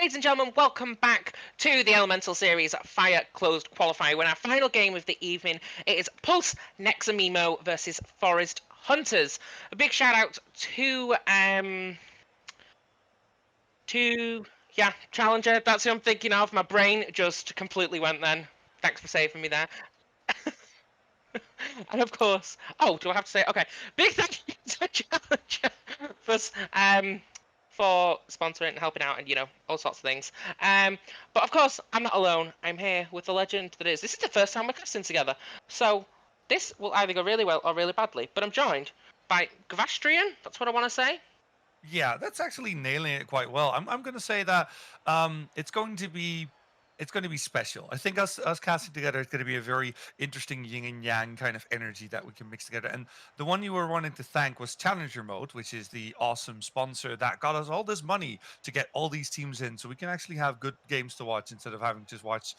Ladies and gentlemen, welcome back to the Elemental Series Fire Closed Qualifier. When our final game of the evening, it is Pulse Neximmoo versus Forest Hunters. A big shout out to Challenger. That's who I'm thinking of. My brain just completely went then. Thanks for saving me there. And of course, do I have to say? Okay, big thank you to Challenger for sponsoring and helping out, and all sorts of things. But of course, I'm not alone. I'm here with the legend that is. This is the first time we're casting together, so this will either go really well or really badly. But I'm joined by Gvastrian. That's what I want to say. Yeah, that's actually nailing it quite well. I'm going to say that it's going to be special. I think us casting together is going to be a very interesting yin and yang kind of energy that we can mix together. And the one you were wanting to thank was Challenger Mode, which is the awesome sponsor that got us all this money to get all these teams in, so we can actually have good games to watch instead of having to just watch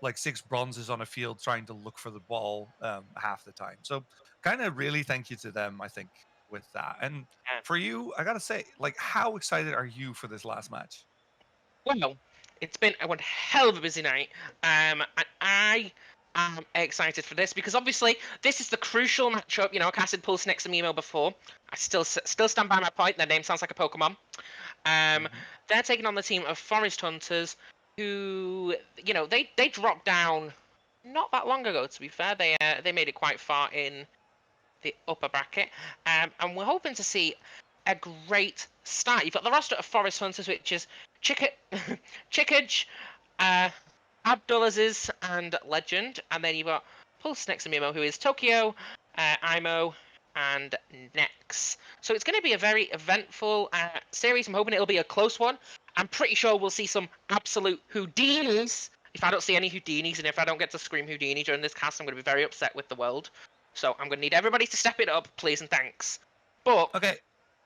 like six bronzes on a field trying to look for the ball half the time. So kind of really thank you to them, I think, with that. And for you, I gotta say, like, how excited are you for this last match? Well, it's been one hell of a busy night, and I am excited for this because obviously this is the crucial matchup. I casted Pulse next to Mimo before. I still stand by my point. Their name sounds like a Pokemon. Mhm. They're taking on the team of Forest Hunters, who they dropped down not that long ago. To be fair, they made it quite far in the upper bracket, and we're hoping to see a great start. You've got the roster of Forest Hunters, which is Chickage, uh, Abdulaziz, and Legend, and then you've got Pulse Neximmoo, who is Tokyo, Imo, and Nex. So it's going to be a very eventful series. I'm hoping it'll be a close one. I'm pretty sure we'll see some absolute Houdinis. If I don't see any Houdinis, and if I don't get to scream Houdini during this cast, I'm going to be very upset with the world. So I'm going to need everybody to step it up, please and thanks. But Okay.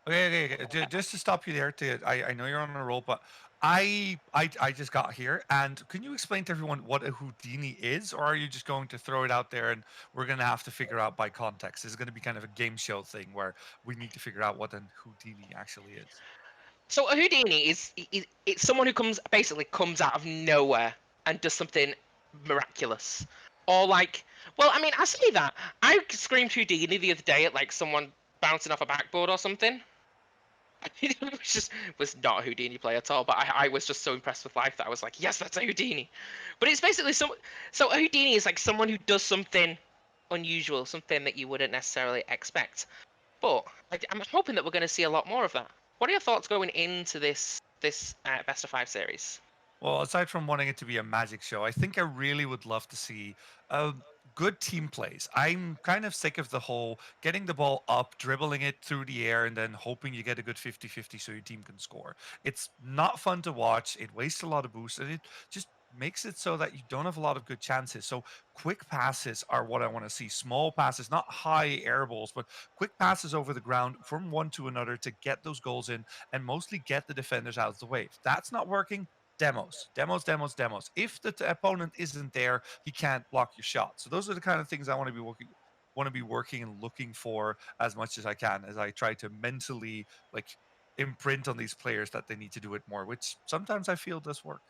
Okay. Just to stop you there, I know you're on a roll, but I just got here, and can you explain to everyone what a Houdini is, or are you just going to throw it out there and we're gonna have to figure out by context? This is gonna be kind of a game show thing where we need to figure out what an Houdini actually is. so a Houdini is it's someone who basically comes out of nowhere and does something miraculous, or like, well, I mean, I say that I screamed Houdini the other day at like someone bouncing off a backboard or something. It was not a Houdini play at all, but I was just so impressed with life that I was like, yes, that's a Houdini. But it's basically so a Houdini is like someone who does something unusual, something that you wouldn't necessarily expect. But I'm hoping that we're going to see a lot more of that. What are your thoughts going into this best of five series? Well, aside from wanting it to be a magic show, I think I really would love to see good team plays. I'm kind of sick of the whole getting the ball up, dribbling it through the air, and then hoping you get a good 50-50 so your team can score. It's not fun to watch. It wastes a lot of boost, and it just makes it so that you don't have a lot of good chances. So quick passes are what I want to see. Small passes, not high air balls, but quick passes over the ground from one to another to get those goals in and mostly get the defenders out of the way. If that's not working, demos. If the opponent isn't there, he can't block your shot. So those are the kind of things I want to be working and looking for as much as I can as I try to mentally like imprint on these players that they need to do it more, which sometimes I feel does work.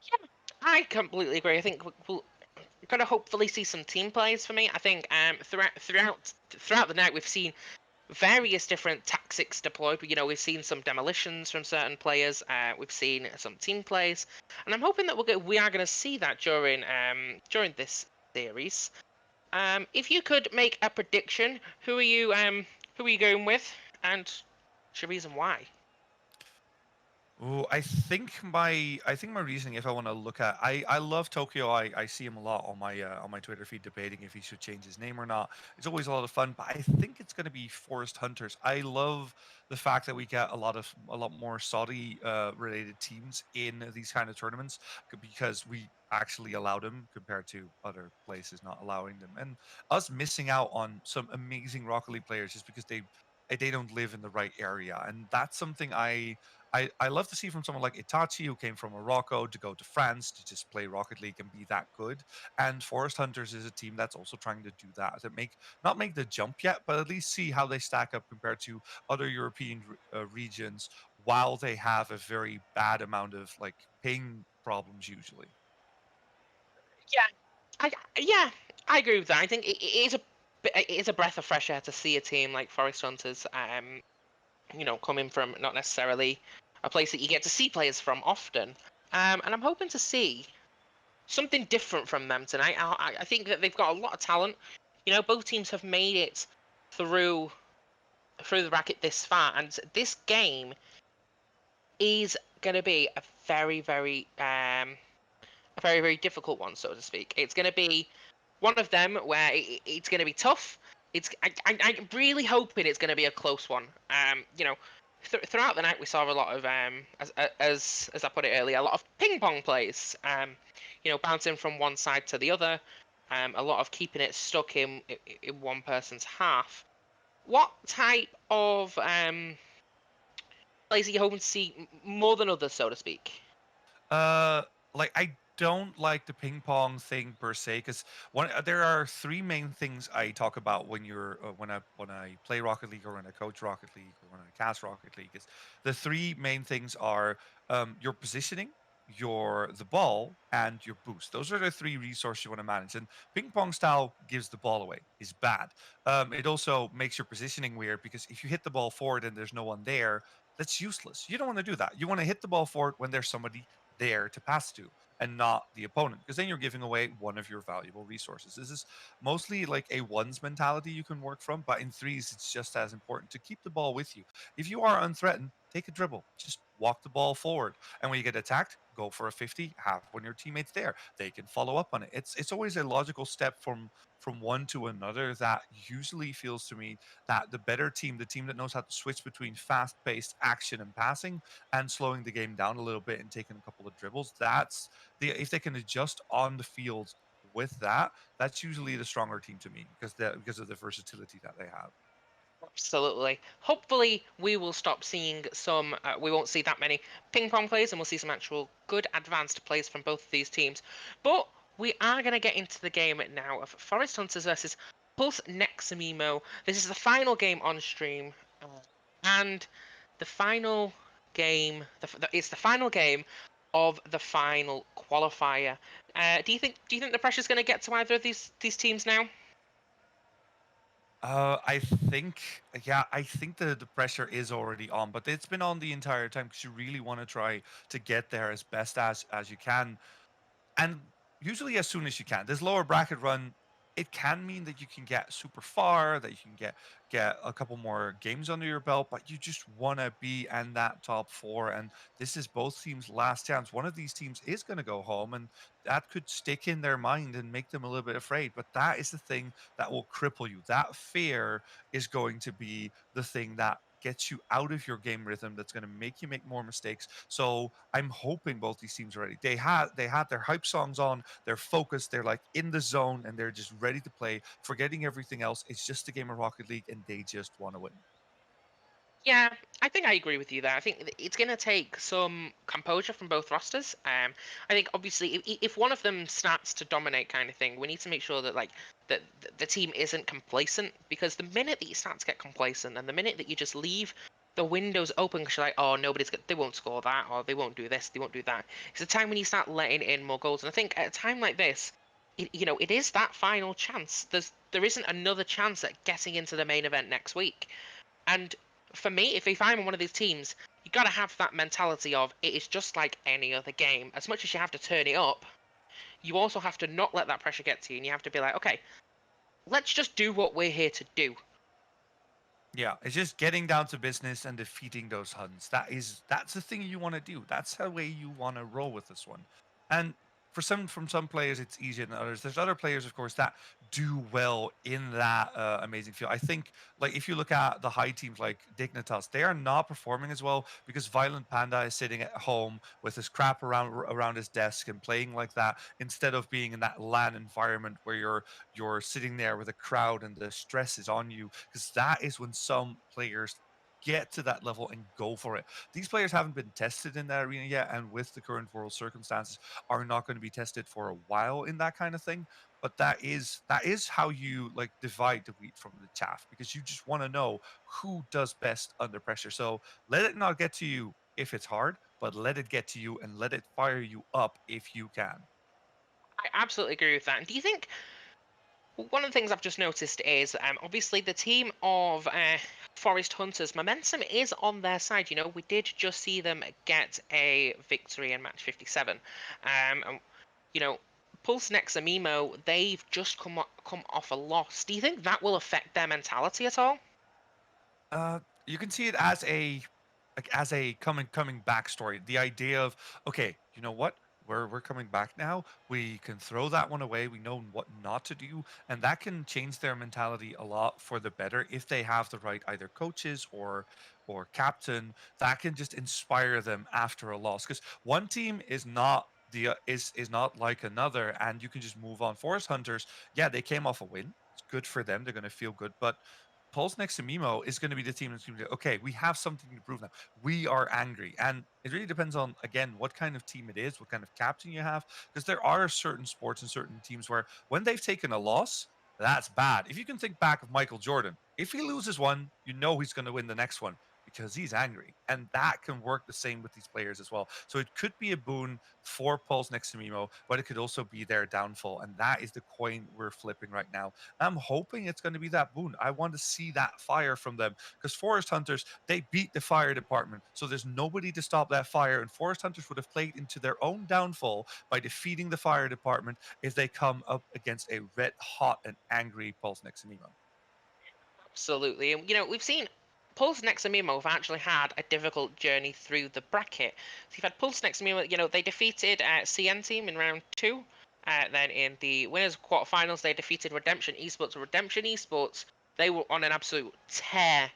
Yeah, I completely agree. I think we're going to hopefully see some team plays for me. I think throughout the night we've seen various different tactics deployed. We've seen some demolitions from certain players. We've seen some team plays, and I'm hoping that we are going to see that during this series. If you could make a prediction, who are you going with, and your reason why? Oh, I think my reasoning, if I want to look at, I love Tokyo. I see him a lot on my Twitter feed debating if he should change his name or not. It's always a lot of fun, but I think it's going to be Forest Hunters. I love the fact that we get a lot more Saudi related teams in these kind of tournaments because we actually allow them compared to other places not allowing them, and us missing out on some amazing Rocket League players just because they don't live in the right area, and that's something I love to see from someone like Itachi, who came from Morocco to go to France to just play Rocket League and be that good. And Forest Hunters is a team that's also trying to do that, to not make the jump yet, but at least see how they stack up compared to other European regions while they have a very bad amount of like ping problems usually. Yeah, yeah, I agree with that. I think it is it is a breath of fresh air to see a team like Forest Hunters, coming from not necessarily a place that you get to see players from often. And I'm hoping to see something different from them tonight. I think that they've got a lot of talent. Both teams have made it through the bracket this far, and this game is going to be a very very difficult one, so to speak. It's going to be one of them where it's going to be tough. I'm really hoping it's going to be a close one. Throughout the night we saw a lot of as I put it earlier, a lot of ping pong plays. Bouncing from one side to the other. A lot of keeping it stuck in one person's half. What type of plays are you hoping to see more than others, so to speak? Uh, like I don't like the ping pong thing per se because one there are three main things I talk about when I play Rocket League or when I coach Rocket League or when I cast Rocket League. Is the three main things are your positioning, your the ball, and your boost. Those are the three resources you want to manage. And ping pong style gives the ball away is bad. It also makes your positioning weird because if you hit the ball forward and there's no one there, that's useless. You don't want to do that. You want to hit the ball forward when there's somebody there to pass to and not the opponent because then you're giving away one of your valuable resources. This is mostly like a ones mentality you can work from, but in threes it's just as important to keep the ball with you. If you are unthreatened, take a dribble, just walk the ball forward, and when you get attacked, go for a 50, have when your teammates there they can follow up on it. It's always a logical step from one to another that usually feels to me that the better team, the team that knows how to switch between fast-paced action and passing and slowing the game down a little bit and taking a couple of dribbles. That's the if they can adjust on the field with that, that's usually the stronger team to me because of the versatility that they have. Absolutely. Hopefully, we will stop seeing some. We won't see that many ping pong plays, and we'll see some actual good advanced plays from both of these teams. But we are going to get into the game now of Forest Hunters versus Pulse Neximmoo. This is the final game on stream, and the final game. It's the final game of the final qualifier. Do you think the pressure's going to get to either of these teams now? I think, yeah, I think the pressure is already on, but it's been on the entire time because you really want to try to get there as best as you can. And usually as soon as you can. This lower bracket run, it can mean that you can get super far, that you can get a couple more games under your belt, but you just want to be in that top four. And this is both teams' last chance. One of these teams is going to go home, and that could stick in their mind and make them a little bit afraid. But that is the thing that will cripple you. That fear is going to be the thing that gets you out of your game rhythm, that's going to make you make more mistakes. So I'm hoping both these teams are ready. They had their hype songs on, they're focused, they're like in the zone, and they're just ready to play, forgetting everything else. It's just a game of Rocket League, and they just want to win. Yeah, I think I agree with you there. I think it's going to take some composure from both rosters. I think obviously if one of them starts to dominate, kind of thing, we need to make sure that that the team isn't complacent, because the minute that you start to get complacent and the minute that you just leave the windows open because you're like, oh, they won't score that, or they won't do this, they won't do that. It's a time when you start letting in more goals, and I think at a time like this, it is that final chance. There isn't another chance at getting into the main event next week. And for me, if I'm on one of these teams, you got to have that mentality of it is just like any other game. As much as you have to turn it up, you also have to not let that pressure get to you, and you have to be like, okay, let's just do what we're here to do. Yeah, it's just getting down to business and defeating those Huns. That's the thing you want to do. That's the way you want to roll with this one. And from some players it's easier than others. There's other players, of course, that do well in that amazing field. I think, like if you look at the high teams like Dignitas, they are not performing as well because Violent Panda is sitting at home with his crap around his desk and playing like that instead of being in that LAN environment where you're sitting there with a crowd and the stress is on you, because that is when some players get to that level and go for it. These players haven't been tested in that arena yet, and with the current world circumstances, are not going to be tested for a while in that kind of thing. but that is how you like divide the wheat from the chaff, because you just want to know who does best under pressure. So let it not get to you if it's hard, but let it get to you and let it fire you up if you can. I absolutely agree with that. And do you think one of the things I've just noticed is obviously the team of Forest Hunters momentum is on their side. You know, we did just see them get a victory in match 57. And, you know, Pulse Neximmoo, they've just come off a loss. Do you think that will affect their mentality at all? You can see it as a coming back story. The idea of, okay, you know what? We're coming back now. We can throw that one away. We know what not to do, and that can change their mentality a lot for the better if they have the right either coaches or captain that can just inspire them after a loss. Because one team is not is not like another, and you can just move on. Forest Hunters, yeah, they came off a win. It's good for them. They're going to feel good, but Pulse next to Mimo is going to be the team that's going to be okay. We have something to prove now. We are angry, and it really depends on again what kind of team it is, what kind of captain you have, because there are certain sports and certain teams where when they've taken a loss, that's bad. If you can think back of Michael Jordan, if he loses one, you know he's going to win the next one because he's angry, and that can work the same with these players as well. So it could be a boon for Pulse next to Mimo, but it could also be their downfall, and that is the coin we're flipping right now. I'm hoping it's going to be that boon. I want to see that fire from them because Forest Hunters, they beat the fire department. So there's nobody to stop that fire. And Forest Hunters would have played into their own downfall by defeating the fire department if they come up against a red hot and angry Pulse Neximimo. Absolutely. And, you know, we've seen Pulse Neximimo have actually had a difficult journey through the bracket. So you've had Pulse Neximimo, you know, they defeated CN Team in round two. Then in the winners quarterfinals, they defeated Redemption Esports. Redemption Esports, they were on an absolute tear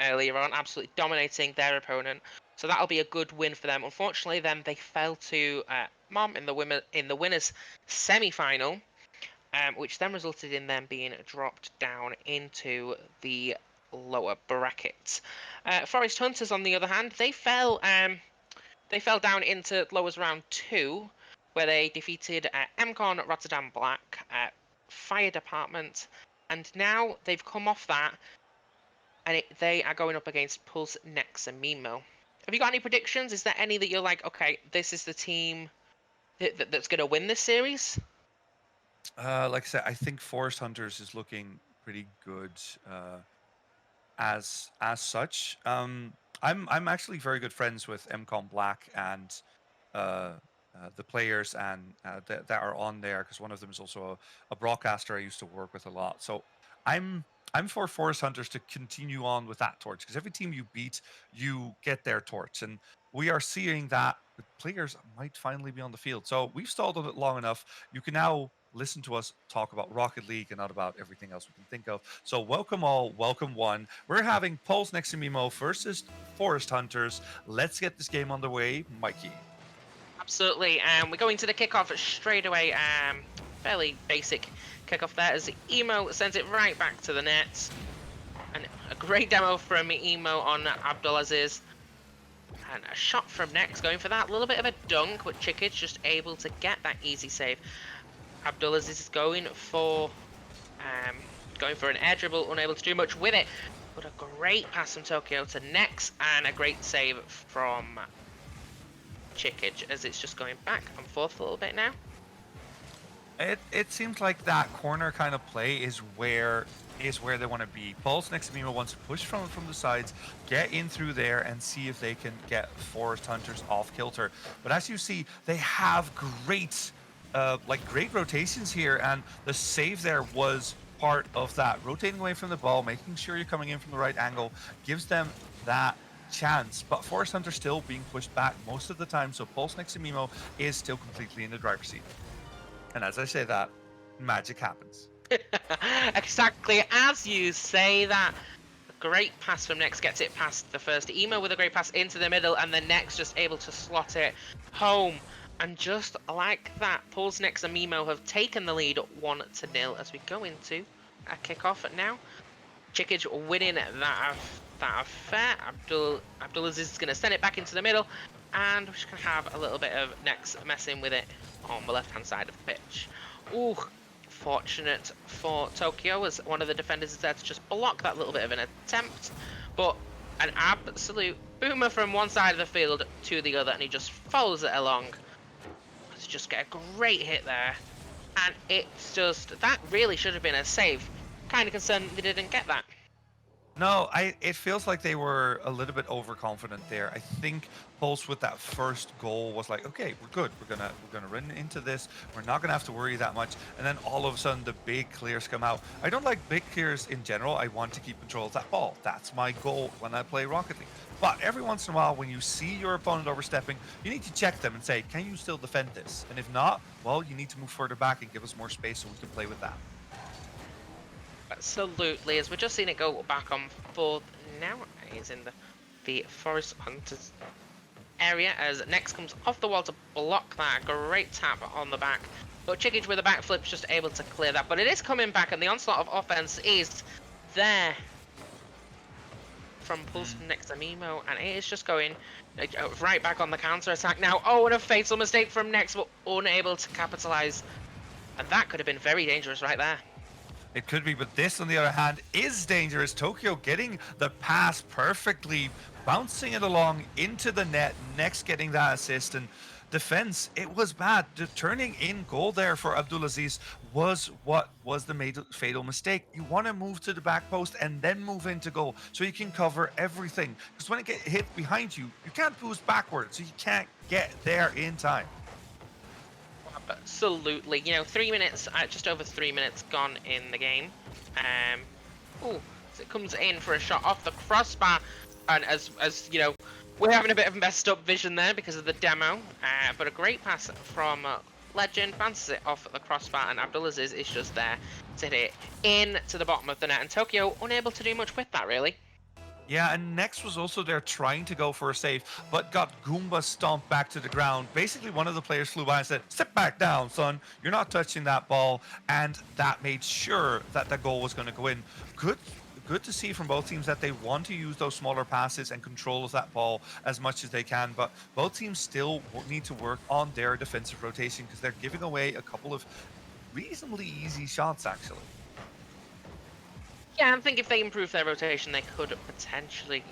earlier on, absolutely dominating their opponent. So that'll be a good win for them. Unfortunately, then they fell to Mom in the winners semi-final, which then resulted in them being dropped down into the lower brackets. Forest Hunters, on the other hand, they fell down into lowers round two, where they defeated MCon Rotterdam Black, Fire Department, and now they've come off that, and they are going up against Pulse Neximimo. Have you got any predictions? Is there any that you're like, okay, this is the team that's going to win this series? Like I said, I think Forest Hunters is looking pretty good. As such. I'm actually very good friends with MCOM Black and uh, the players and that are on there because one of them is also a broadcaster I used to work with a lot. So I'm I'm for Forest Hunters to continue on with that torch because every team you beat, you get their torch, and we are seeing that the players might finally be on the field. So we've stalled on it long enough. You can now listen to us talk about Rocket League and not about everything else we can think of. So welcome all, welcome one. We're having Pulse next to Mimo versus Forest Hunters. Let's get this game on the way, Mikey. Absolutely. We're going to the kickoff straight away. Fairly basic kickoff there as Emo sends it right back to the net. And a great demo from Emo on Abdulaziz. And a shot from Nex going for that. A little bit of a dunk, but Chickage just able to get that easy save. Abdulaziz is going for an air dribble, unable to do much with it. But a great pass from Tokyo to Nex and a great save from Chickage as it's just going back and forth a little bit now. It seems like that corner kind of play is where they want to be. Pulse next to Mimo wants to push from the sides, get in through there, and see if they can get Forest Hunters off kilter. But as you see, they have great rotations here, and the save there was part of that. Rotating away from the ball, making sure you're coming in from the right angle, gives them that chance. But Forest Hunter still being pushed back most of the time, so Pulse next to Mimo is still completely in the driver's seat. And as I say that, magic happens. Exactly as you say that. A great pass from Nex gets it past the first Emo with a great pass into the middle, and then Nex just able to slot it home. And just like that, Pulse Nex and Mimo have taken the lead 1-0 as we go into a kickoff now. Chickage winning that affair. Abdulaziz is going to send it back into the middle, and we're just going to have a little bit of Nex messing with it on the left-hand side of the pitch. Ooh, unfortunate for Tokyo, as one of the defenders is there to just block that little bit of an attempt. But an absolute boomer from one side of the field to the other, and he just follows it along to just get a great hit there. And it's just, that really should have been a save. Kind of concerned they didn't get that. No, it feels like they were a little bit overconfident there. I think Pulse with that first goal was like, okay, we're good. We're gonna run into this. We're not gonna have to worry that much. And then all of a sudden the big clears come out. I don't like big clears in general. I want to keep control of that ball. That's my goal when I play Rocket League. But every once in a while, when you see your opponent overstepping, you need to check them and say, can you still defend this? And if not, well, you need to move further back and give us more space so we can play with that. Absolutely, as we're just seeing it go back on fourth now. He's in the Forest Hunters area as Nex comes off the wall to block that. Great tap on the back. But Chickage with a backflip is just able to clear that. But it is coming back, and the onslaught of offense is there from Pulse from Neximmoo, and it is just going right back on the counter attack now. Oh, and a fatal mistake from Nex, but unable to capitalize. And that could have been very dangerous right there. It could be, but this, on the other hand, is dangerous. Tokyo getting the pass perfectly, bouncing it along into the net, Next getting that assist, and defense, it was bad. The turning in goal there for Abdulaziz was what was the fatal mistake. You want to move to the back post and then move into goal so you can cover everything. Because when it gets hit behind you, you can't boost backwards, so you can't get there in time. Absolutely, 3 minutes, just over 3 minutes gone in the game. Oh, so it comes in for a shot off the crossbar, and as you know, we're having a bit of messed up vision there because of the demo. But a great pass from Legend, bounces it off the crossbar, and Abdulaziz is just there to hit it into the bottom of the net, and Tokyo unable to do much with that really. Yeah, and Nex was also there trying to go for a save, but got Goomba stomped back to the ground. Basically, one of the players flew by and said, "Sit back down, son. You're not touching that ball." And that made sure that the goal was going to go in. Good to see from both teams that they want to use those smaller passes and control of that ball as much as they can. But both teams still need to work on their defensive rotation because they're giving away a couple of reasonably easy shots, actually. Yeah, I think if they improve their rotation, they could potentially,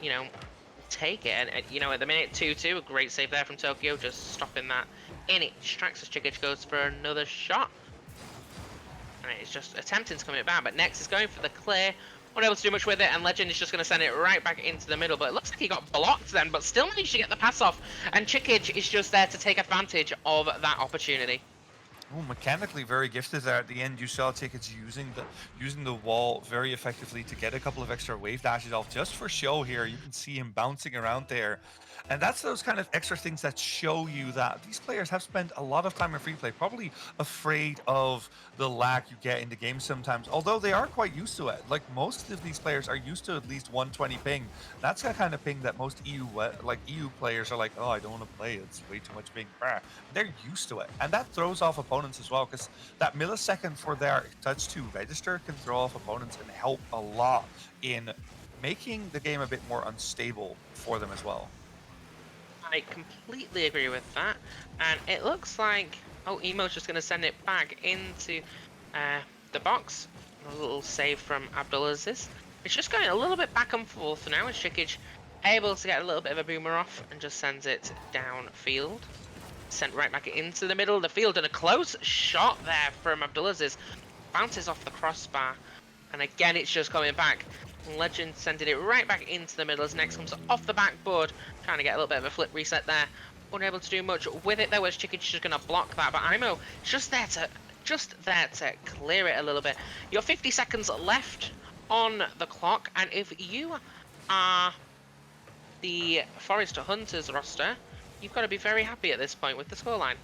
take it. And, at the minute 2-2, a great save there from Tokyo, just stopping that in. It distracts as Chickage goes for another shot. And it's just attempting to come it back, but Nex is going for the clear. Unable to do much with it, and Legend is just going to send it right back into the middle. But it looks like he got blocked then, but still managed to get the pass off. And Chickage is just there to take advantage of that opportunity. Oh, mechanically very gifted there. At the end, you saw Tickets using the wall very effectively to get a couple of extra wave dashes off just for show here. You can see him bouncing around there. And that's those kind of extra things that show you that these players have spent a lot of time in free play, probably afraid of the lag you get in the game sometimes, although they are quite used to it. Like, most of these players are used to at least 120 ping. That's the kind of ping that most EU players are like, oh, I don't want to play, it's way too much ping. They're used to it, and that throws off opponents as well, because that millisecond for their touch to register can throw off opponents and help a lot in making the game a bit more unstable for them as well. I completely agree with that, and it looks like Emo's just going to send it back into the box. A little save from Abdulaziz. It's just going a little bit back and forth now, as Chickage able to get a little bit of a boomer off and just sends it downfield. Sent right back into the middle of the field, and a close shot there from Abdulaziz. Bounces off the crossbar, and again it's just coming back. Legend sending it right back into the middle as Nex comes off the backboard, trying to get a little bit of a flip reset there. Unable to do much with it though, as Chickage is just going to block that, but Imo just there to clear it a little bit. You're 50 seconds left on the clock, and if you are the Forest Hunters roster, you've got to be very happy at this point with the scoreline.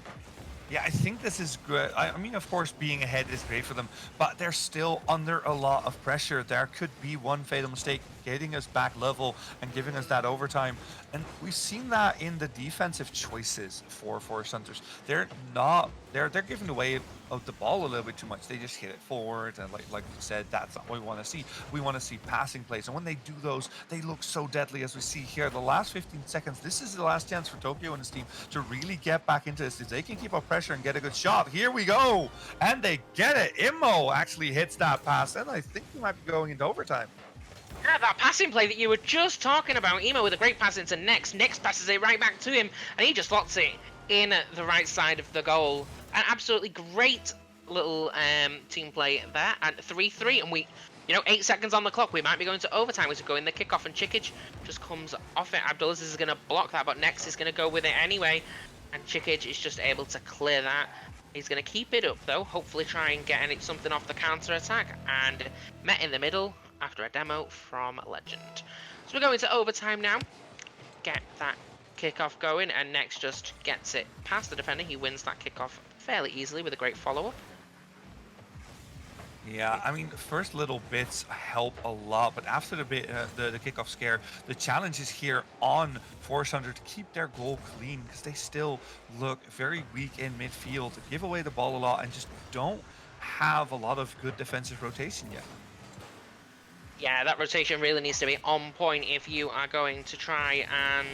Yeah, I think this is good. I mean, of course, being ahead is great for them, but they're still under a lot of pressure. There could be one fatal mistake getting us back level and giving us that overtime. And we've seen that in the defensive choices for Forest Hunters. They're giving away of the ball a little bit too much. They just hit it forward, and like we said, that's not what we want to see. We want to see passing plays, and when they do those, they look so deadly, as we see here. The last 15 seconds, this is the last chance for Tokyo and his team to really get back into this. If they can keep up pressure and get a good shot, here we go, and they get it. Immo actually hits that pass, and I think we might be going into overtime. Yeah, that passing play that you were just talking about, Emo with a great pass into Nex. Nex passes it right back to him, and he just slots it in the right side of the goal. An absolutely great little team play there at 3-3, and 8 seconds on the clock. We might be going to overtime as we go in the kickoff, and Chikic just comes off it. Abdulaziz is going to block that, but Nex is going to go with it anyway, and Chikic is just able to clear that. He's going to keep it up, though, hopefully try and get something off the counter-attack, and met in the middle after a demo from Legend. So we're going to overtime now. Get that kickoff going, and Nex just gets it past the defender. He wins that kickoff fairly easily with a great follow-up. Yeah, I mean, first little bits help a lot, but after the kickoff scare, the challenge is here on Forest Hunter to keep their goal clean, because they still look very weak in midfield, give away the ball a lot, and just don't have a lot of good defensive rotation yet. Yeah, that rotation really needs to be on point if you are going to try and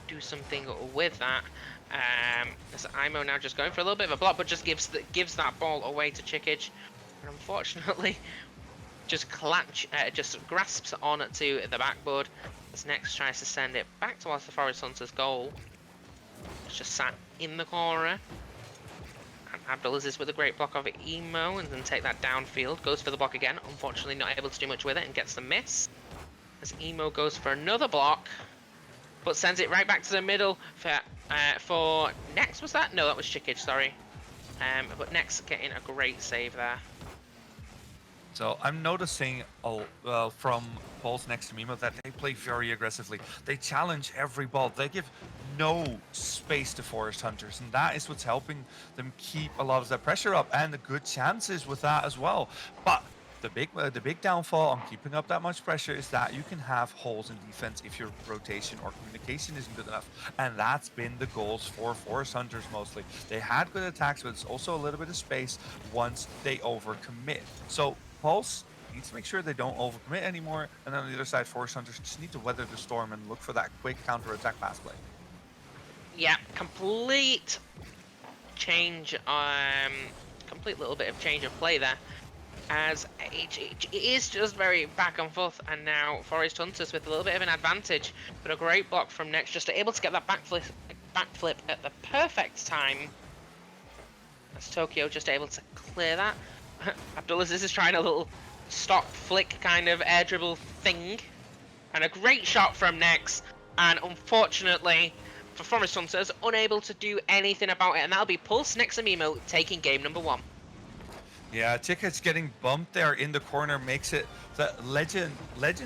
do something with that. As Imo now just going for a little bit of a block, but just gives that ball away to Chikic, and unfortunately, just grasps on to the backboard. As Nex tries to send it back towards the Forest Hunters' goal. It's just sat in the corner. Abdulaziz with a great block of Emo, and then take that downfield. Goes for the block again. Unfortunately, not able to do much with it, and gets the miss. As Emo goes for another block, but sends it right back to the middle for Nex. Was that? No, that was Chikic. Sorry. But Nex getting a great save there. So I'm noticing from Paul's Neximmoo that they play very aggressively. They challenge every ball. They give no space to Forest Hunters, and that is what's helping them keep a lot of their pressure up, and the good chances with that as well. But the big downfall on keeping up that much pressure is that you can have holes in defense if your rotation or communication isn't good enough, and that's been the goals for Forest Hunters mostly. They had good attacks, but it's also a little bit of space once they overcommit. So Pulse needs to make sure they don't overcommit anymore, and then on the other side, Forest Hunters just need to weather the storm and look for that quick counter-attack pass play. Yeah, complete little bit of change of play there, as it is just very back and forth, and now Forest Hunters with a little bit of an advantage, but a great block from Nex, just able to get that backflip at the perfect time, as Tokyo just able to clear that. Abdulaziz is trying a little stop flick kind of air dribble thing, and a great shot from Nex, and unfortunately for Forest Hunters, unable to do anything about it, and that'll be Pulse Neximmoo taking game number 1. Yeah, Chikic getting bumped there in the corner makes it that Legend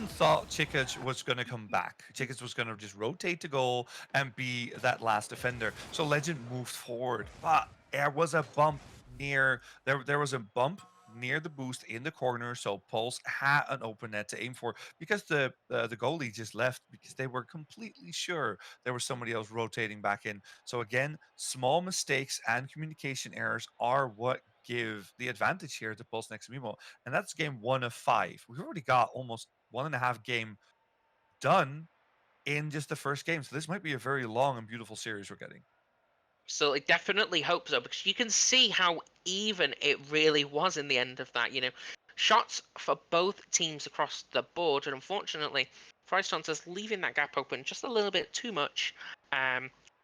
thought Chikic was going to come back. Chikic was going to just rotate to goal and be that last defender. So Legend moved forward, but there was a bump near there was a bump near the boost in the corner, so Pulse had an open net to aim for, because the goalie just left because they were completely sure there was somebody else rotating back in. So again, small mistakes and communication errors are what give the advantage here to Pulse Neximmoo, and that's game 1 of 5. We've already got almost 1.5 game done in just the first game, so this might be a very long and beautiful series we're getting. So I definitely hope so, because you can see how even it really was in the end of that. Shots for both teams across the board, and unfortunately, Forest Hunters leaving that gap open just a little bit too much,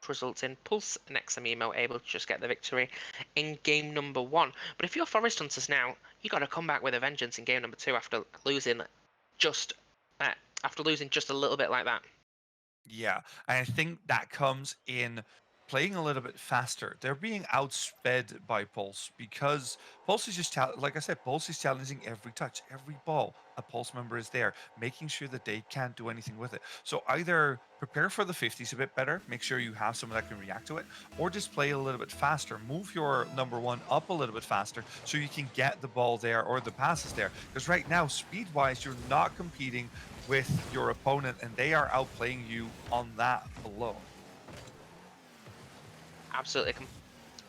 results in Pulse Neximmoo able to just get the victory in game number 1. But if you're Forest Hunters now, you got to come back with a vengeance in game number 2 after losing just a little bit like that. Yeah, and I think that comes in playing a little bit faster. They're being outsped by Pulse, because Pulse is just, like I said, Pulse is challenging every touch, every ball. A Pulse member is there, making sure that they can't do anything with it. So either prepare for the 50s a bit better, make sure you have someone that can react to it, or just play a little bit faster. Move your number 1 up a little bit faster so you can get the ball there or the passes there. Because right now, speed-wise, you're not competing with your opponent, and they are outplaying you on that alone. Absolutely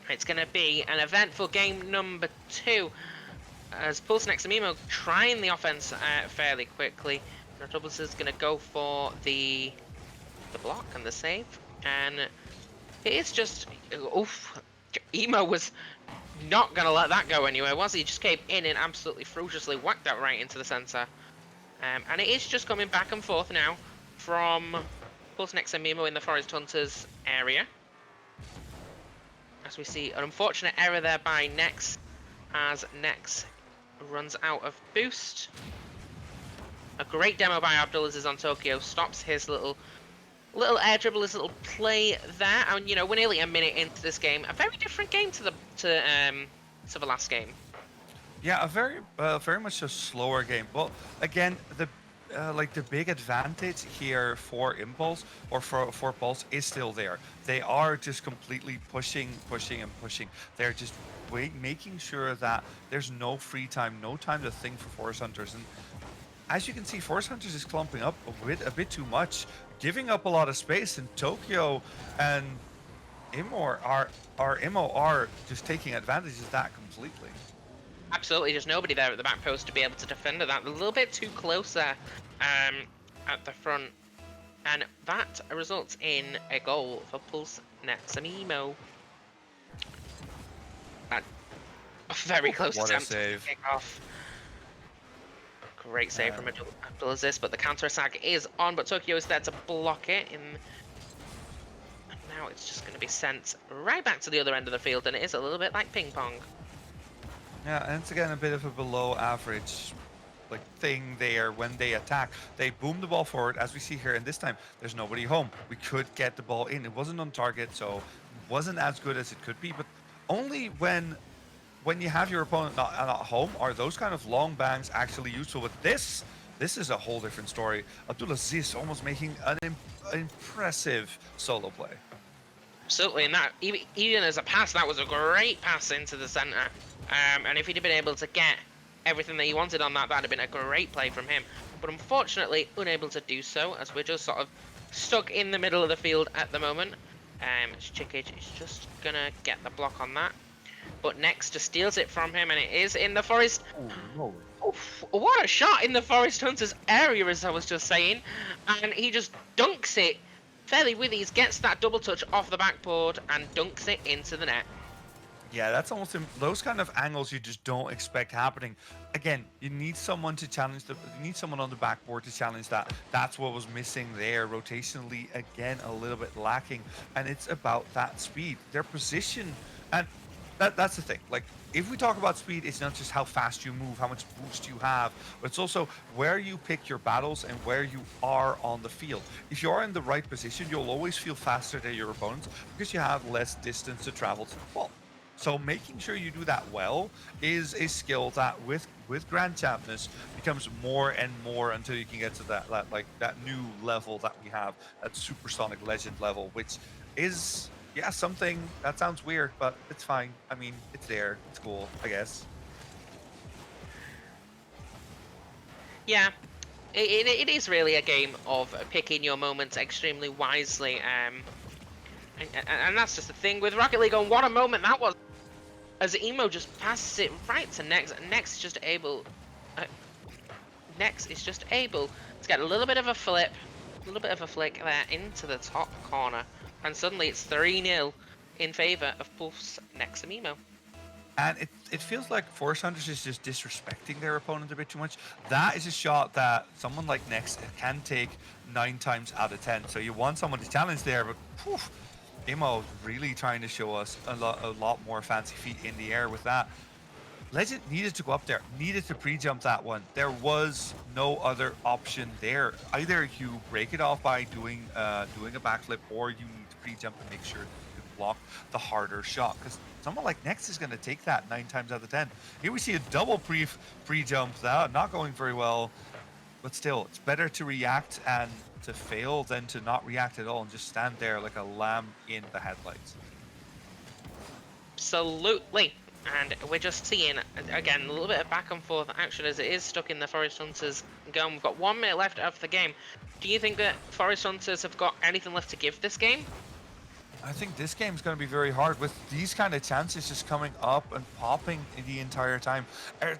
It's going to be an eventful game number 2 as Pulse Neximmoo trying the offense fairly quickly. Doubles is going to go for the block and the save, and it's just oof. Emo was not going to let that go anywhere, was he? Just came in and absolutely ferociously whacked that right into the center. And it is just coming back and forth now from Pulse Neximmoo in the Forest Hunters area. As we see an unfortunate error there by Nex, as Nex runs out of boost. A great demo by Abdulaziz on Tokyo, stops his little air dribble, his little play there, and you know we're nearly a minute into this game. A very different game to the last game. Yeah, a very much a slower game. Well, again, the big advantage here for Impulse or for Pulse is still there. They are just completely pushing, and pushing. They're just making sure that there's no free time, no time to think for Forest Hunters. And as you can see, Forest Hunters is clumping up a bit too much, giving up a lot of space. And Tokyo and Imo are just taking advantage of that completely. Absolutely, there's nobody there at the back post to be able to defend that. A little bit too close there at the front. And that results in a goal for Pulse Neximmoo. Very close attempt to kick off. Great save from Abdulaziz, but the counter-attack is on, but Tokyo is there to block it. And now it's just going to be sent right back to the other end of the field, and it is a little bit like ping-pong. Yeah, and it's again a bit of a below average thing there when they attack. They boom the ball forward, as we see here, and this time there's nobody home. We could get the ball in. It wasn't on target, so it wasn't as good as it could be, but only when you have your opponent not home are those kind of long bangs actually useful. But this is a whole different story. Abdulaziz almost making an impressive solo play. Absolutely, and that even as a pass, that was a great pass into the center. And if he'd have been able to get everything that he wanted on that, that'd have been a great play from him. But unfortunately, unable to do so, as we're just sort of stuck in the middle of the field at the moment. Chikic is just gonna get the block on that. But Nex just steals it from him, and it is in the Forest. Oh, Oof, what a shot in the Forest Hunters area, as I was just saying. And he just dunks it fairly with ease, gets that double touch off the backboard, and dunks it into the net. Yeah, that's almost those kind of angles you just don't expect happening. Again, you need someone to challenge you need someone on the backboard to challenge that. That's what was missing there. Rotationally, again, a little bit lacking, and it's about that speed, their position, and that's the thing. Like, if we talk about speed, it's not just how fast you move, how much boost you have, but it's also where you pick your battles and where you are on the field. If you are in the right position, you'll always feel faster than your opponents because you have less distance to travel to the ball. So making sure you do that well is a skill that with Grand Champness becomes more and more until you can get to that new level that we have, that Supersonic Legend level, which is, yeah, something that sounds weird, but it's fine. I mean, it's there. It's cool, I guess. Yeah, it is really a game of picking your moments extremely wisely. And that's just the thing with Rocket League. And what a moment that was! As Emo just passes it right to Nex, and Nex is just able to get a little bit of a flip, a little bit of a flick there into the top corner, and suddenly it's 3-0 in favor of Pulse Neximmoo. And it feels like Forest Hunters is just disrespecting their opponent a bit too much. That is a shot that someone like Nex can take 9 times out of 10. So you want someone to challenge there, but whew, Imo really trying to show us a lot more fancy feet in the air with that. Legend needed to go up there, needed to pre-jump that one. There was no other option there. Either you break it off by doing a backflip, or you need to pre-jump and make sure you block the harder shot. Because someone like Nex is going to take that 9 times out of 10. Here we see a double pre-jump, that not going very well. But still, it's better to react and to fail than to not react at all and just stand there like a lamb in the headlights. Absolutely. And we're just seeing, again, a little bit of back and forth action as it is stuck in the Forest Hunters gun. We've got 1 minute left of the game. Do you think that Forest Hunters have got anything left to give this game? I think this game's going to be very hard with these kind of chances just coming up and popping the entire time.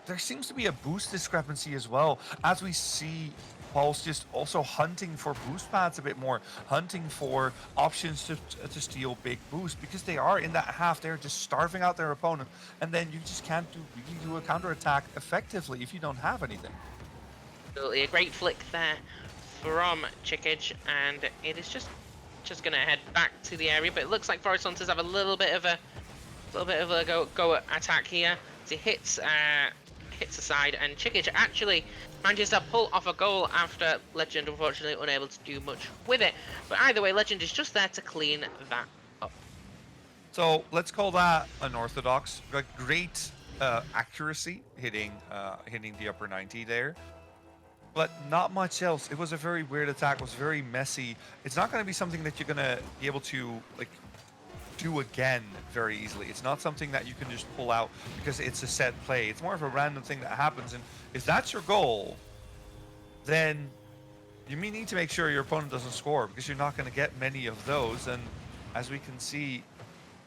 There seems to be a boost discrepancy as well, as we see Pulse just also hunting for boost pads a bit more, hunting for options to steal big boost because they are in that half. They're just starving out their opponent, and then you just can't really do a counter attack effectively if you don't have anything. Absolutely, a great flick there from Chickage, and it is just gonna head back to the area. But it looks like Forest Hunters have a little bit of a go attack here. So he hits aside, and Chickage actually manages to pull off a goal after Legend unfortunately unable to do much with it. But either way, Legend is just there to clean that up. So let's call that unorthodox. Like great accuracy hitting the upper 90 there, but not much else. It was a very weird attack. It was very messy. It's not going to be something that you're going to be able to like do again very easily. It's not something that you can just pull out because it's a set play. It's more of a random thing that happens. And if that's your goal, then you may need to make sure your opponent doesn't score because you're not going to get many of those. And as we can see,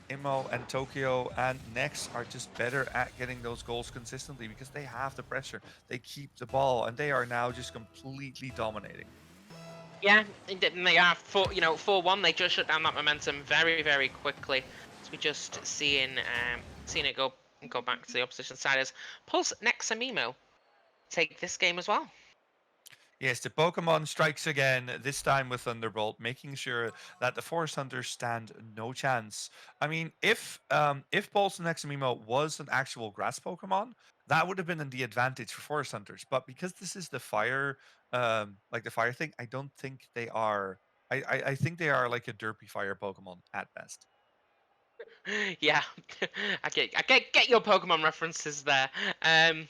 Imo and Tokyo and Nex are just better at getting those goals consistently because they have the pressure. They keep the ball and they are now just completely dominating. Yeah, and they are 4-1. They just shut down that momentum very, very quickly. So we just seeing it go back to the opposition side as Pulse Neximmoo take this game as well. Yes, the Pokemon strikes again, this time with Thunderbolt, making sure that the Forest Hunters stand no chance. I mean, if Pulse Neximimo was an actual grass Pokemon, that would have been in the advantage for Forest Hunters. But because this is the fire, like the fire thing, I don't think they are. I think they are like a derpy fire Pokemon at best. Yeah, I get your Pokemon references there. Um,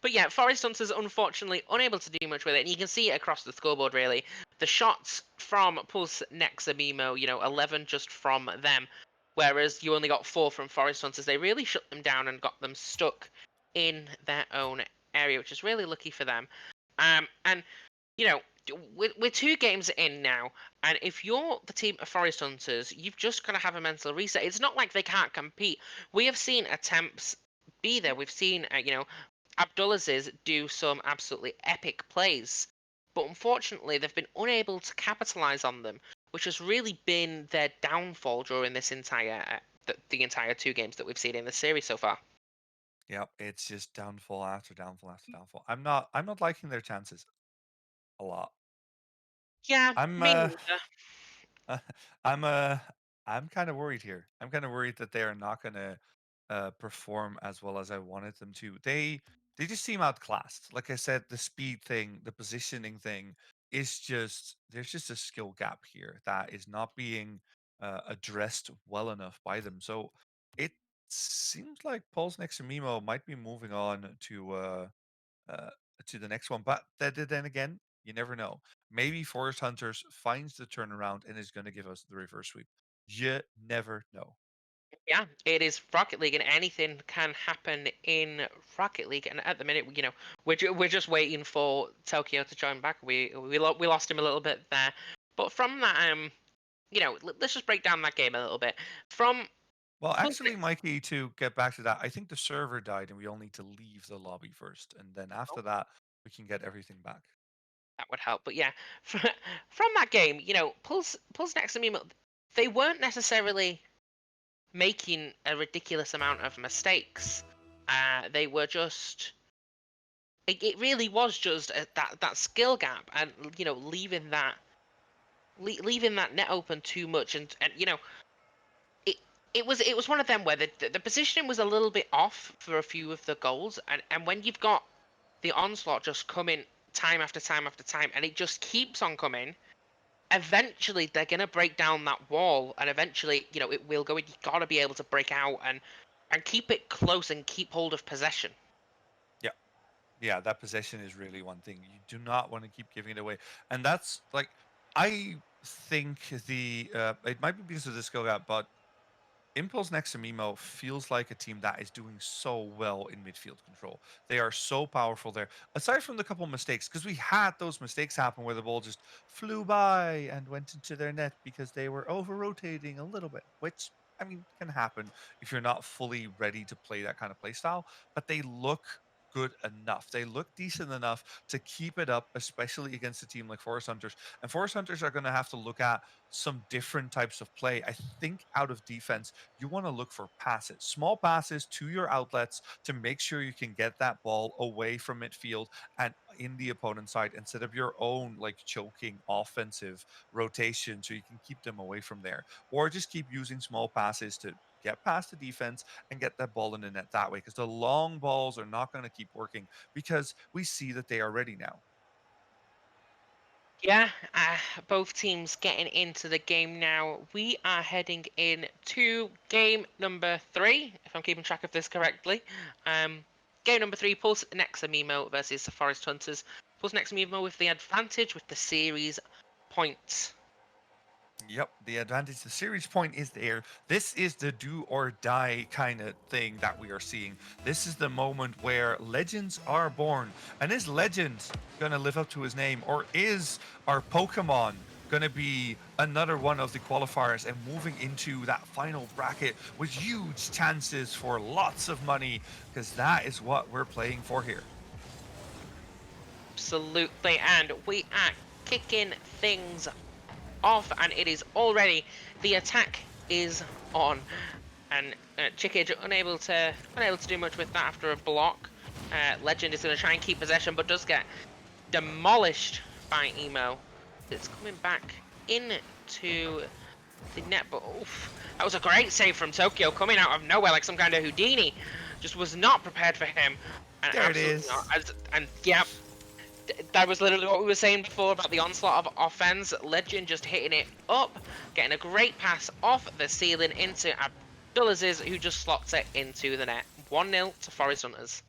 But yeah, Forest Hunters unfortunately unable to do much with it, and you can see it across the scoreboard really. The shots from Pulse Nexamimo, 11 just from them, whereas you only got 4 from Forest Hunters. They really shut them down and got them stuck in their own area, which is really lucky for them. And you know, we're 2 games in now, and if you're the team of Forest Hunters, you've just got to have a mental reset. It's not like they can't compete. We have seen attempts be there. We've seen, Abdullah's do some absolutely epic plays, but unfortunately, they've been unable to capitalize on them, which has really been their downfall during this the entire 2 games that we've seen in the series so far. Yep, it's just downfall after downfall after downfall. I'm not liking their chances a lot. Yeah, I'm me uh neither. Uh, I'm uh I'm kind of worried here. I'm kind of worried that they are not going to perform as well as I wanted them to. They just seem outclassed. Like I said, the speed thing, the positioning thing is just there's just a skill gap here that is not being addressed well enough by them. So it seems like Pulse Next and Mimo might be moving on uh, to the next one. But then again, you never know. Maybe Forest Hunters finds the turnaround and is going to give us the reverse sweep. You never know. Yeah, it is Rocket League, and anything can happen in Rocket League. And at the minute, we're just waiting for Tokyo to join back. We lost him a little bit there, but from that, let's just break down that game a little bit. From Well, Pulse actually, Mikey, to get back to that, I think the server died and we all need to leave the lobby first. And then after that, we can get everything back. that would help. But yeah, from that game, Pulse Next they weren't necessarily making a ridiculous amount of mistakes. They were just. It really was just that skill gap, and leaving that net open too much, and it it was one of them where the positioning was a little bit off for a few of the goals, and when you've got the onslaught just coming time after time after time, and it just keeps on coming. Eventually, they're gonna break down that wall, and eventually, it will go. You gotta be able to break out and keep it close and keep hold of possession. Yeah. Yeah, that possession is really one thing. You do not want to keep giving it away. And that's like I think the it might be because of the skill gap, but Impulse Neximmoo feels like a team that is doing so well in midfield control. They are so powerful there. Aside from the couple mistakes, because we had those mistakes happen where the ball just flew by and went into their net because they were over rotating a little bit, which I mean can happen if you're not fully ready to play that kind of play style. But they look good enough. They look decent enough to keep it up, especially against a team like Forest Hunters. And Forest Hunters are going to have to look at some different types of play. I think out of defense, you want to look for passes, small passes to your outlets to make sure you can get that ball away from midfield and in the opponent's side instead of your own like choking offensive rotation so you can keep them away from there. Or just keep using small passes to get past the defense and get that ball in the net that way because the long balls are not going to keep working because we see that they are ready now. Yeah, both teams getting into the game now. We are heading in to game number 3, if I'm keeping track of this correctly. Game number 3, Pulse Neximmoo versus the Forest Hunters. Pulse Neximmoo with the advantage with the series points. Yep, the advantage, the series point is there. This is the do or die kind of thing that we are seeing. This is the moment where legends are born. And is legend going to live up to his name? Or is our Pokemon going to be another one of the qualifiers and moving into that final bracket with huge chances for lots of money? Because that is what we're playing for here. Absolutely, and we are kicking things off, and it is already the attack is on, and Chickage unable to do much with that after a block. Legend is going to try and keep possession, but does get demolished by Emo. It's coming back into the net, but oof, that was a great save from Tokyo, coming out of nowhere like some kind of Houdini. Just was not prepared for him. And there it is. And yeah, that was literally what we were saying before about the onslaught of offense. Legend just hitting it up, getting a great pass off the ceiling into Abdulaziz, who just slots it into the net. 1-0 to Forest Hunters.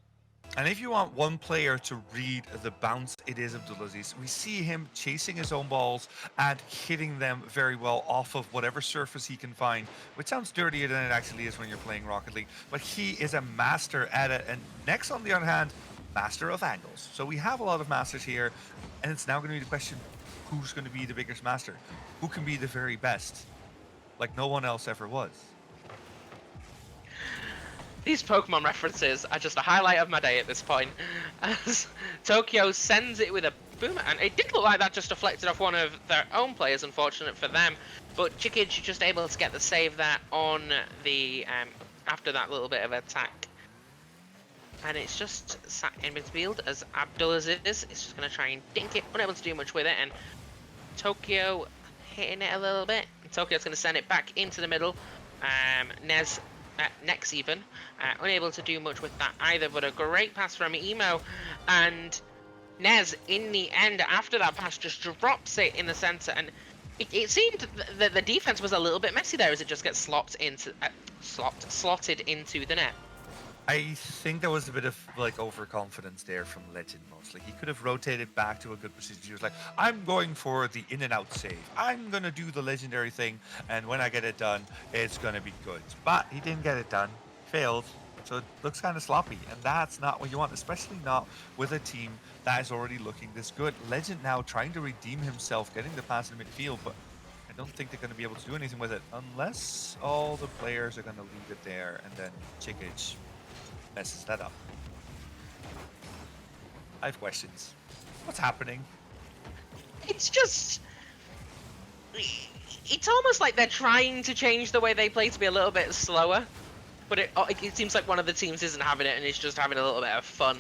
And if you want one player to read the bounce, it is Abdulaziz. We see him chasing his own balls and hitting them very well off of whatever surface he can find, which sounds dirtier than it actually is when you're playing Rocket League. But he is a master at it. And Nex, on the other hand, master of angles. So we have a lot of masters here, and it's now going to be the question, who's going to be the biggest master? Who can be the very best? Like no one else ever was. These Pokemon references are just a highlight of my day at this point. As Tokyo sends it with a boom, and it did look like that just deflected off one of their own players, unfortunate for them. But Chickage just able to get the save there on the after that little bit of attack. And it's just sat in midfield as Abdulaziz is just going to try and dink it, unable to do much with it, and Tokyo hitting it a little bit. And Tokyo's going to send it back into the middle. Nex even, unable to do much with that either, but a great pass from Emo, and Nez in the end after that pass just drops it in the centre, and it seemed that the defense was a little bit messy there as it just gets slotted into the net. I think there was a bit of like overconfidence there from Legend mostly. He could have rotated back to a good position. He was like, I'm going for the in and out save. I'm going to do the legendary thing, and when I get it done, it's going to be good. But he didn't get it done. Failed. So it looks kind of sloppy, and that's not what you want, especially not with a team that is already looking this good. Legend now trying to redeem himself, getting the pass in midfield, but I don't think they're going to be able to do anything with it unless all the players are going to leave it there, and then Chickage messes that up. I have questions. What's happening? It's just... It's almost like they're trying to change the way they play to be a little bit slower. But it seems like one of the teams isn't having it and is just having a little bit of fun.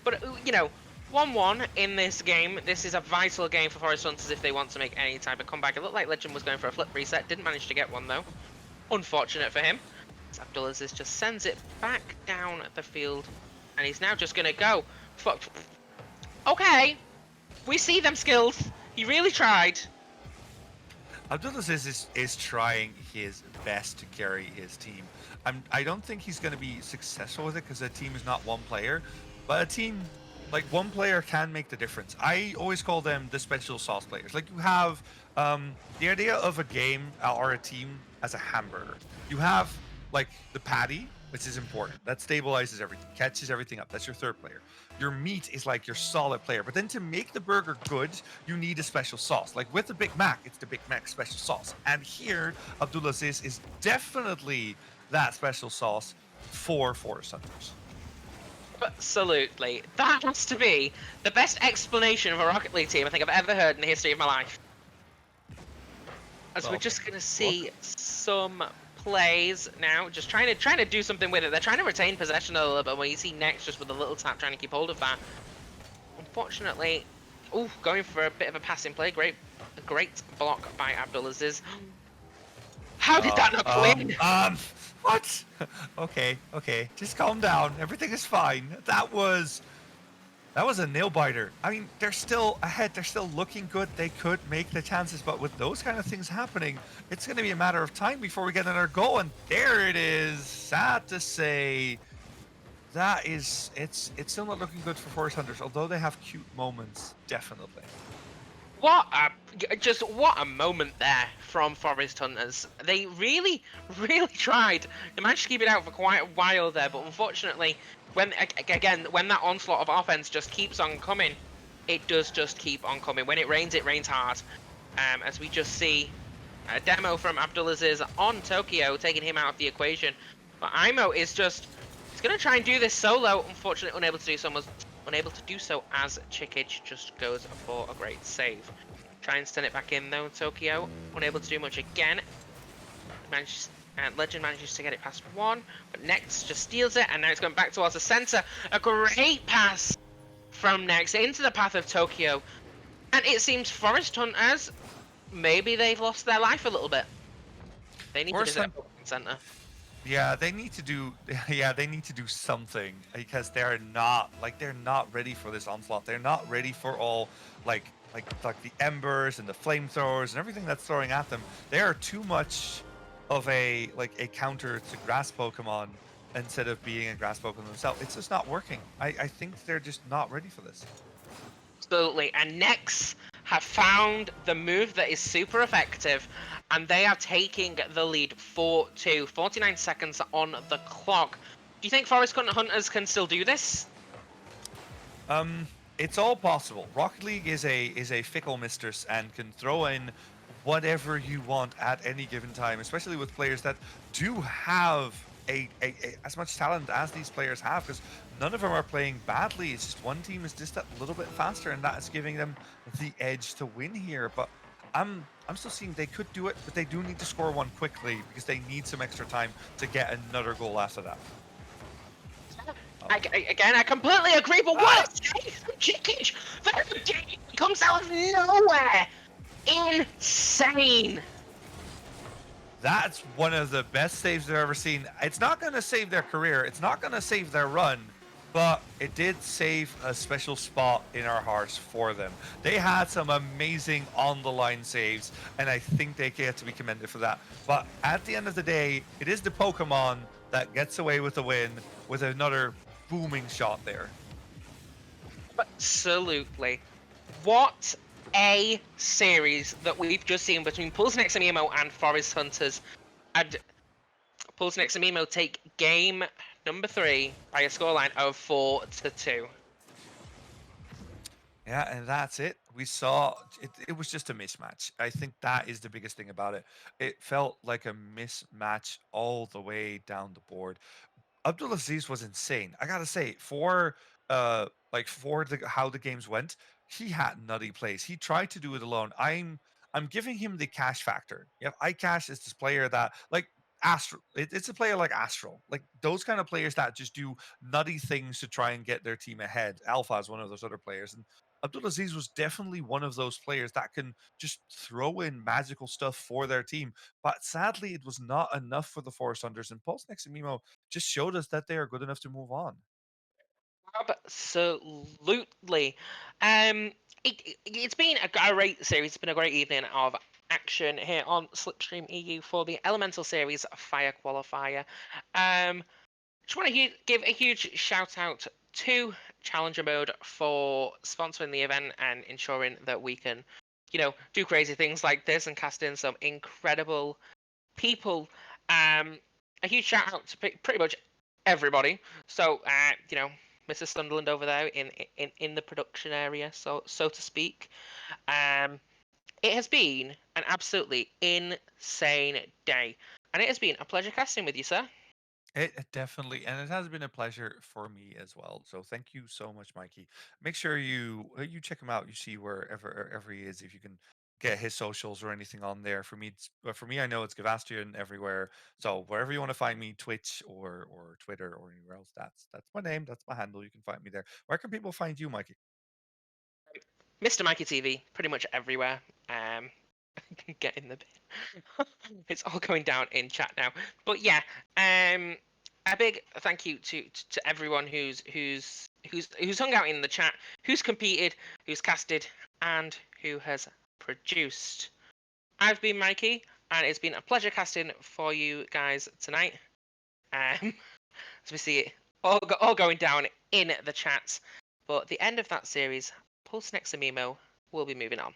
But, you know, 1-1 in this game. This is a vital game for Forest Hunters if they want to make any type of comeback. It looked like Legend was going for a flip reset. Didn't manage to get one, though. Unfortunate for him. Abdulaziz just sends it back down the field, and he's now just gonna go. Fuck. Okay, we see them skills. He really tried. Abdulaziz is trying his best to carry his team. I don't think he's going to be successful with it because a team is not one player, but a team like one player can make the difference. I always call them the special sauce players. Like you have the idea of a game or a team as a hamburger. You have like the patty, which is important. That stabilizes everything, catches everything up. That's your third player. Your meat is like your solid player. But then to make the burger good, you need a special sauce. Like with the Big Mac, it's the Big Mac special sauce. And here, Abdulaziz is definitely that special sauce for Forest Hunters. Absolutely. That has to be the best explanation of a Rocket League team I think I've ever heard in the history of my life. As we're Well, just gonna look. see some plays now, just trying to do something with it. They're trying to retain possession a little bit. When you see Next just with a little tap trying to keep hold of that. Unfortunately, going for a bit of a passing play. A great block by Abdulaziz. How did that not go in? What? Okay. Just calm down. Everything is fine. That was a nail biter. I mean, they're still ahead. They're still looking good. They could make the chances, but with those kind of things happening, it's going to be a matter of time before we get another goal. And there it is. Sad to say, it's still not looking good for Forest Hunters, although they have cute moments, definitely. What a moment there from Forest Hunters. They really, really tried. They managed to keep it out for quite a while there, but unfortunately, when that onslaught of offense just keeps on coming, it does just keep on coming. When it rains hard. As we just see a demo from Abdulaziz on Tokyo, taking him out of the equation. But Imo is he's going to try and do this solo. Unfortunately, unable to do so as Chikic just goes for a great save. Try and send it back in though, Tokyo. Unable to do much again. Legend manages to get it past one, but Next just steals it, and now it's going back towards the center. A great pass from Next into the path of Tokyo. And it seems Forest Hunters, maybe they've lost their life a little bit. They need to visit a Pokemon Center. Yeah, they need to do. Yeah, they need to do something because they're not ready for this onslaught. They're not ready for all like the embers and the flamethrowers and everything that's throwing at them. They are too much of a counter to grass Pokemon instead of being a grass Pokemon themselves. It's just not working. I think they're just not ready for this. Absolutely. And Nex have found the move that is super effective, and they are taking the lead 4-2. 49 seconds on the clock. Do you think Forest Hunters can still do this? It's all possible. Rocket League is a fickle mistress and can throw in whatever you want at any given time, especially with players that do have as much talent as these players have, because none of them are playing badly. It's just one team is just that little bit faster, and that is giving them the edge to win here. But I'm still seeing they could do it, but they do need to score one quickly because they need some extra time to get another goal after that. I completely agree, but what a save from Chikic! That comes out of nowhere! Insane! That's one of the best saves I've ever seen. It's not going to save their career. It's not going to save their run, but it did save a special spot in our hearts for them. They had some amazing on-the-line saves, and I think they get to be commended for that. But at the end of the day, it is the Pokemon that gets away with the win with another booming shot there. Absolutely. What a series that we've just seen between Pulse Neximmoo and Forest Hunters. And Pulse Neximmoo take game number 3 by a scoreline of 4-2. Yeah, and that's it. We saw it was just a mismatch. I think that is the biggest thing about it. It felt like a mismatch all the way down the board. Abdulaziz was insane. I gotta say, for the how the games went, he had nutty plays. He tried to do it alone. I'm giving him the cash factor. Yeah, iCash is this player that like Astral. It's a player like Astral, like those kind of players that just do nutty things to try and get their team ahead. Alpha is one of those other players, and Abdulaziz was definitely one of those players that can just throw in magical stuff for their team. But sadly, it was not enough for the Forest Hunters, and Pulse Neximmoo just showed us that they are good enough to move on. Absolutely. It's been a great series. It's been a great evening of action here on Slipstream EU for the Elemental Series Fire Qualifier. Just want to give a huge shout out to Challenger Mode for sponsoring the event and ensuring that we can, do crazy things like this and cast in some incredible people. A huge shout out to pretty much everybody. So, Mr. Sunderland over there in the production area, so to speak. It has been an absolutely insane day, and it has been a pleasure casting with you, sir. It definitely, and it has been a pleasure for me as well. So thank you so much, Mikey. Make sure you check him out. You see wherever he is, if you can get his socials or anything on there. For me, I know it's Gavastrian everywhere. So wherever you want to find me, Twitch or Twitter or anywhere else, that's my name, that's my handle. You can find me there. Where can people find you, Mikey? Mr. Mikey TV, pretty much everywhere. Get in the bin. It's all going down in chat now. But yeah, a big thank you to everyone who's hung out in the chat, who's competed, who's casted, and who has produced. I've been Mikey, and it's been a pleasure casting for you guys tonight. As we see it all going down in the chats. But at the end of that series, Pulse Neximmoo will be moving on.